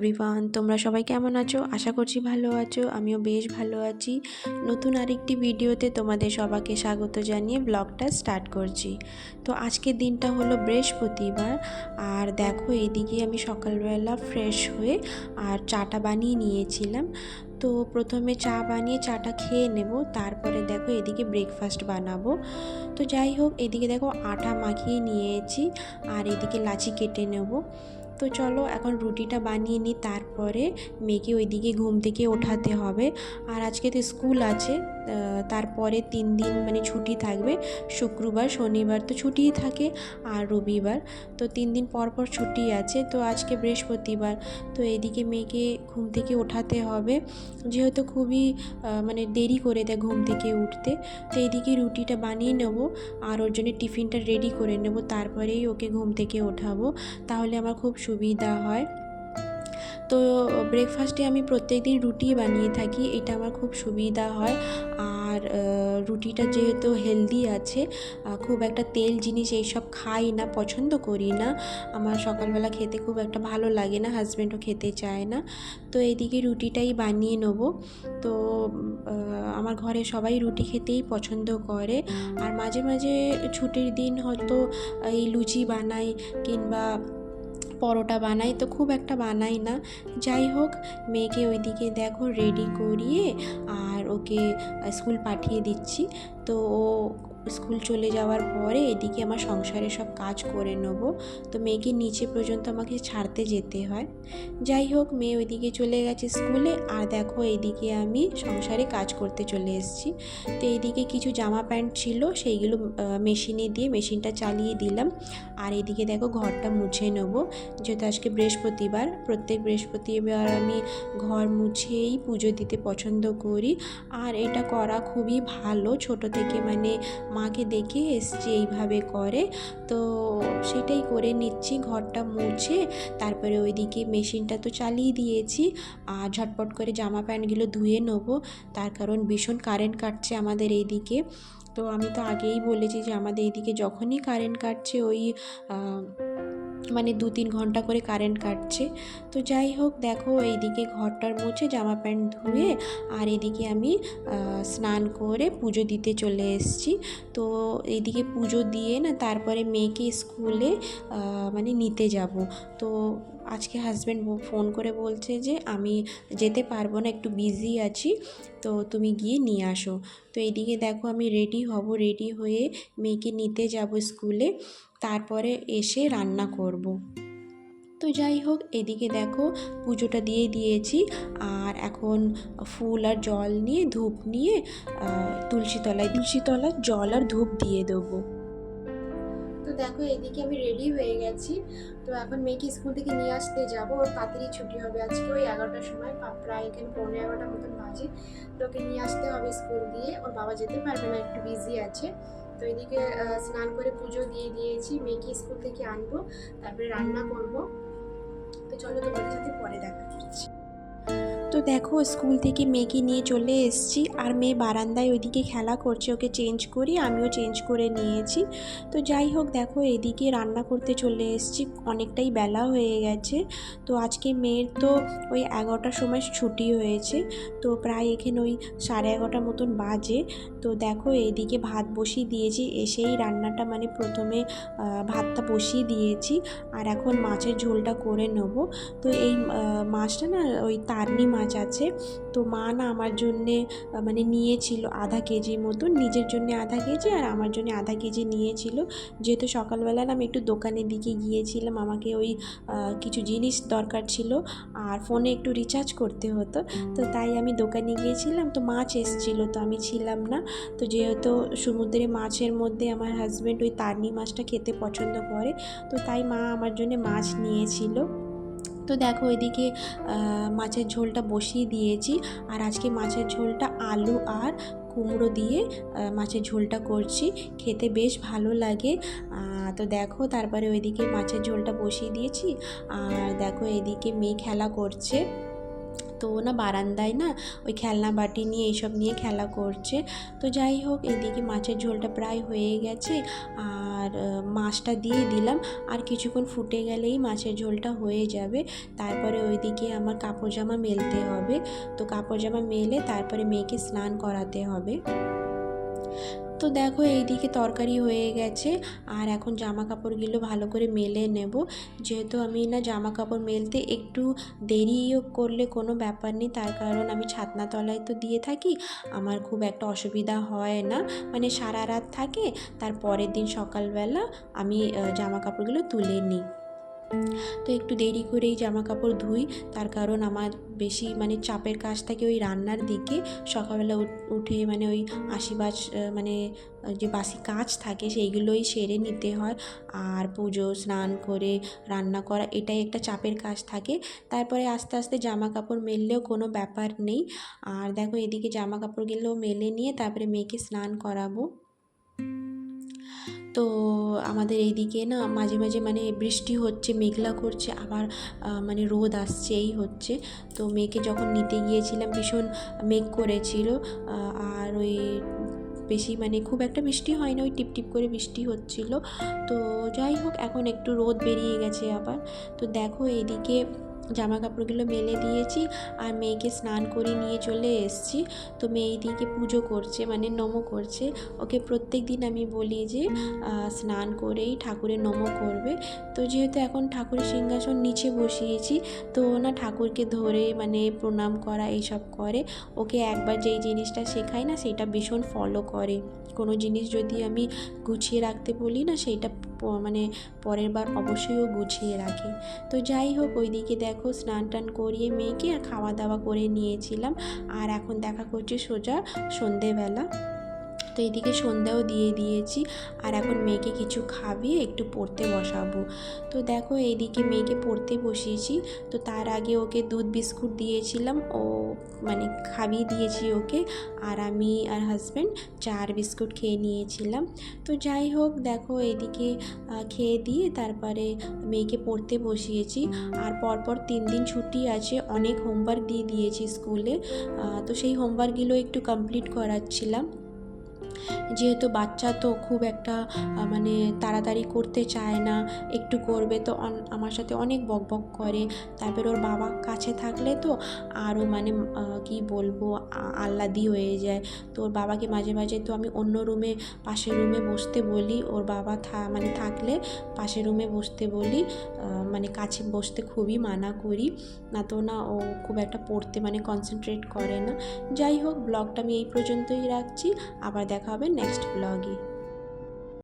Everyone, তোমরা সবাই কেমন আছো? আশা করছি ভালো আছো। আমিও বেশ ভালো আছি। নতুন আরেকটি ভিডিওতে তোমাদের সবাইকে স্বাগত জানিয়ে ব্লগটা স্টার্ট করছি। তো আজকের দিনটা হলো বৃহস্পতিবার। আর দেখো এদিকে আমি সকালবেলা ফ্রেশ হয়ে আর চাটা বানিয়ে নিয়েছিলাম। তো প্রথমে চা বানিয়ে চাটা খেয়ে নেব, তারপরে দেখো এদিকে ব্রেকফাস্ট বানাবো। তো যাই হোক, এদিকে দেখো আটা মাখিয়ে নিয়েছি আর এদিকে লাচি কেটে নেব। তো চলো এখন রুটিটা বানিয়ে নিই, তারপরে মেয়েকে ওইদিকে ঘুম থেকে ওঠাতে হবে। আর আজকে তো স্কুল আছে, তারপরে 3 দিন মানে ছুটি থাকবে। শুক্রবার শনিবার তো ছুটিই থাকে, আর রবিবার তো 3 দিন পর পর ছুটি আছে। তো আজকে বৃহস্পতিবার, তো এদিকে মেয়েকে ঘুম থেকে ওঠাতে হবে, যেহেতু খুবই মানে দেরি করে দেয় ঘুম থেকে উঠতে। তো এইদিকে রুটিটা বানিয়ে নেব আর ওর জন্য টিফিনটা রেডি করে নেব, তারপরেই ওকে ঘুম থেকে ওঠাবো, তাহলে আমার খুব সুবিধা হয়। তো ব্রেকফাস্টে আমি প্রত্যেকদিন রুটি বানিয়ে থাকি, এটা আমার খুব সুবিধা হয়। আর রুটিটা যেহেতু হেলদি আছে, খুব একটা তেল জিনিস এইসব খাই না, পছন্দ করি না। আমার সকালবেলা খেতে খুব একটা ভালো লাগে না, হাজব্যান্ডও খেতে চায় না। তো এইদিকে রুটিটাই বানিয়ে নেব। তো আমার ঘরে সবাই রুটি খেতেই পছন্দ করে। আর মাঝে মাঝে ছুটির দিন হয়তো এই লুচি বানাই কিংবা পরোটা বানাই, তো খুব একটা বানাই না। যাই হোক, মেয়েকে ওইদিকে দেখো রেডি করিয়ে আর ওকে স্কুল পাঠিয়ে দিচ্ছি। তো ও স্কুল চলে যাওয়ার পরে এদিকে আমার সংসারে সব কাজ করে নেব। তো মেয়েকে নিচে পর্যন্ত আমাকে ছাড়তে যেতে হয়। যাই হোক, মেয়ে ওইদিকে চলে গেছে স্কুলে, আর দেখো এইদিকে আমি সংসারে কাজ করতে চলে এসেছি। তো এইদিকে কিছু জামা প্যান্ট ছিল, সেইগুলো মেশিনে দিয়ে মেশিনটা চালিয়ে দিলাম। আর এদিকে দেখো ঘরটা মুছে নেব, যেহেতু আজকে বৃহস্পতিবার। প্রত্যেক বৃহস্পতিবার আমি ঘর মুছেই পুজো দিতে পছন্দ করি, আর এটা করা খুবই ভালো। ছোট থেকে মানে মাকে দেখে এসছি এইভাবে করে, তো সেটাই করে নিচ্ছি ঘরটা মুছে। তারপরে ওইদিকে মেশিনটা তো চালিয়ে দিয়েছি, আর ঝটপট করে জামা প্যান্টগুলো ধুয়ে নেবো, তার কারণ ভীষণ কারেন্ট কাটছে আমাদের এইদিকে। তো আমি তো আগেই বলেছি যে আমাদের এইদিকে যখনই কারেন্ট কাটছে ওই মানে 2-3 ঘন্টা করে কারেন্ট কাটছে। তো যাই হোক, দেখো এইদিকে ঘরটার মুছে জামা প্যান্ট ধুয়ে আর এদিকে আমি স্নান করে পুজো দিতে চলে এসেছি। তো এইদিকে পুজো দিয়ে না তারপরে মেয়েকে স্কুলে মানে নিতে যাব। তো আজকে হাজব্যান্ড ফোন করে বলছে যে আমি যেতে পারবো না, একটু বিজি আছি, তো তুমি গিয়ে নিয়ে আসো। তো এইদিকে দেখো আমি রেডি হব, রেডি হয়ে মেয়েকে নিতে যাব স্কুলে, তারপরে এসে রান্না করব। তো যাই হোক, এদিকে দেখো পুজোটা দিয়ে দিয়েছি, আর এখন ফুল আর জল নিয়ে ধূপ নিয়ে তুলসী তলায় জল আর ধূপ দিয়ে দেবো। তো দেখো এদিকে আমি রেডি হয়ে গেছি। তো এখন মেয়েকে স্কুল থেকে নিয়ে আসতে যাব, ওর তাড়াতাড়ি ছুটি হবে আজকে ওই 11টার সময়, প্রায় এখানে 11:15 মতন বাজে। তো ওকে নিয়ে আসতে হবে স্কুল দিয়ে, ওর বাবা যেতে পারবে না, একটু বিজি আছে। তো এদিকে স্নান করে পুজো দিয়ে দিয়েছি, মেয়েকে স্কুল থেকে আনবো, তারপরে রান্না করব। তো চলো তোমাদের সাথে পরে দেখা করছি। তো দেখো স্কুল থেকে মেয়েকে নিয়ে চলে এসেছি, আর মেয়ে বারান্দায় ওইদিকে খেলা করছে, ওকে চেঞ্জ করি, আমিও চেঞ্জ করে নিয়েছি। তো যাই হোক, দেখো এদিকে রান্না করতে চলে এসেছি, অনেকটাই বেলা হয়ে গেছে। তো আজকে মেয়ের তো ওই 11টার সময় ছুটি হয়েছে, তো প্রায় এখানে ওই 11:30 মতন বাজে। তো দেখো এইদিকে ভাত বসিয়ে দিয়েছি, এসেই রান্নাটা মানে প্রথমে ভাতটা বসিয়ে দিয়েছি, আর এখন মাছের ঝোলটা করে নেব। তো এই মাছটা না ওই তারনি মাছ আছে, তো মা না আমার জন্যে মানে নিয়েছিল আধা কেজি মতন, নিজের জন্য আধা কেজি আর আমার জন্য আধা কেজি নিয়েছিল। যেহেতু সকালবেলা না আমি একটু দোকানের দিকে গিয়েছিলাম, আমাকে ওই কিছু জিনিস দরকার ছিল, আর ফোনে একটু রিচার্জ করতে হতো, তো তাই আমি দোকানে গিয়েছিলাম। তো মাছ এসেছিলো, তো আমি ছিলাম না। তো যেহেতু সমুদ্রে মাছের মধ্যে আমার হাজব্যান্ড ওই তারনি মাছটা খেতে পছন্দ করে, তো তাই মা আমার জন্য মাছ নিয়েছিল। তো দেখো এদিকে মাছের ঝোলটা বসিয়ে দিয়েছি, আর আজকে মাছের ঝোলটা আলু আর কুমড়ো দিয়ে মাছের ঝোলটা করছি, খেতে বেশ ভালো লাগে। তো দেখো তারপরে ওইদিকে মাছের ঝোলটা বসিয়ে দিয়েছি, আর দেখো এদিকে মেয়ে খেলা করছে। তো না বারান্দায় না ওই খেলনা বাটি নিয়ে এইসব নিয়ে খেলা করছে। তো যাই হোক, এদিকে মাছের ঝোলটা প্রায় হয়ে গেছে, আর মাছটা দিয়ে দিলাম, আর কিছুক্ষণ ফুটে গেলেই মাছের ঝোলটা হয়ে যাবে। তারপরে ওইদিকে আমার কাপড় জামা মেলতে হবে, তো কাপড় জামা মেলে তারপরে মেয়েকে স্নান করাতে হবে। তো দেখো এইদিকে তরকারি হয়ে গেছে, আর এখন জামা কাপড়গুলো ভালো করে মেলে নেব। যেহেতু আমি না জামা কাপড় মেলতে একটু দেরিও করলে কোনো ব্যাপার নেই, তার কারণ আমি ছাতনাতলায় তো দিয়ে থাকি, আমার খুব একটা অসুবিধা হয় না, মানে সারা রাত থাকে, তার পরের দিন সকালবেলা আমি জামা কাপড়গুলো তুলে নিই। তো একটু দেরি করেই জামা কাপড় ধুই, তার কারণ আমার বেশি মানে চাপের কাজ থাকে ওই রান্নার দিকে। সকালবেলা উঠে মানে ওই আশীর্বাদ মানে যে বাসি কাজ থাকে সেইগুলোই সেরে নিতে হয়, আর পুজো স্নান করে রান্না করা এটাই একটা চাপের কাজ থাকে। তারপরে আস্তে আস্তে জামা কাপড় মেললেও কোনো ব্যাপার নেই। আর দেখো এদিকে জামা কাপড়গুলো মেলে নিয়ে তারপরে মেয়েকে স্নান করাবো। তো আমাদের এইদিকে না মাঝে মাঝে মানে বৃষ্টি হচ্ছে, মেঘলা করছে, আবার মানে রোদ আসছে, এই হচ্ছে। তো মেয়েকে যখন নিতে গিয়েছিলাম ভীষণ মেঘ করেছিল, আর ওই বেশি মানে খুব একটা বৃষ্টি হয় না, ওই টিপটিপ করে বৃষ্টি হচ্ছিল। তো যাই হোক, এখন একটু রোদ বেরিয়ে গেছে আবার। তো দেখো এইদিকে জামা কাপড়গুলো মেলে দিয়েছি, আর মেয়েকে স্নান করে নিয়ে চলে এসেছি। তো মেয়ে এইদিকে পুজো করছে, মানে নমো করছে। ওকে প্রত্যেক দিন আমি বলি যে স্নান করেই ঠাকুরের নমো করবে। তো যেহেতু এখন ঠাকুরের সিংহাসন নিচে বসিয়েছি, তো না ঠাকুরকে ধরে মানে প্রণাম করা এইসব করে। ওকে একবার যেই জিনিসটা শেখাই না সেটা ভীষণ ফলো করে। কোনো জিনিস যদি আমি গুছিয়ে রাখতে বলি না, সেইটা মানে পরের বার অবশ্যই ও গুছিয়ে রাখে। তো যাই হোক, ওইদিকে দেখো স্নান টান করিয়ে মেয়েকে আর খাওয়া দাওয়া করে নিয়েছিলাম, আর এখন দেখা করছে সোজা সন্ধেবেলা। তো এইদিকে সন্ধ্যাও দিয়ে দিয়েছি, আর এখন মেয়েকে কিছু খাবিয়ে একটু পড়তে বসাবো। তো দেখো এইদিকে মেয়েকে পড়তে বসিয়েছি। তো তার আগে ওকে দুধ বিস্কুট দিয়েছিলাম, ও মানে খাবিয়ে দিয়েছি ওকে, আর আমি আর হাজব্যান্ড চার বিস্কুট খেয়ে নিয়েছিলাম। তো যাই হোক, দেখো এইদিকে খেয়ে দিয়ে তারপরে মেয়েকে পড়তে বসিয়েছি। আর পরপর 3 দিন ছুটি আছে, অনেক হোমওয়ার্ক দিয়ে দিয়েছি স্কুলে। তো সেই হোমওয়ার্কগুলো একটু কমপ্লিট করাচ্ছিলাম। যেহেতু বাচ্চা তো খুব একটা মানে তাড়াতাড়ি করতে চায় না, একটু করবে তো আমার সাথে অনেক বকবক করে। তারপর ওর বাবা কাছে থাকলে তো আরও মানে কি বলবো, আহ্লাদি হয়ে যায়। তো ওর বাবাকে মাঝে মাঝে তো আমি অন্য রুমে, পাশের রুমে বসতে বলি, ওর বাবা মানে থাকলে পাশের রুমে বসতে বলি, মানে কাছে বসতে খুবই মানা করি, না তো না ও খুব একটা পড়তে মানে কনসেন্ট্রেট করে না। যাই হোক, ব্লগটা আমি এই পর্যন্তই রাখছি, আবার দেখা হবে নেক্সট ব্লগে।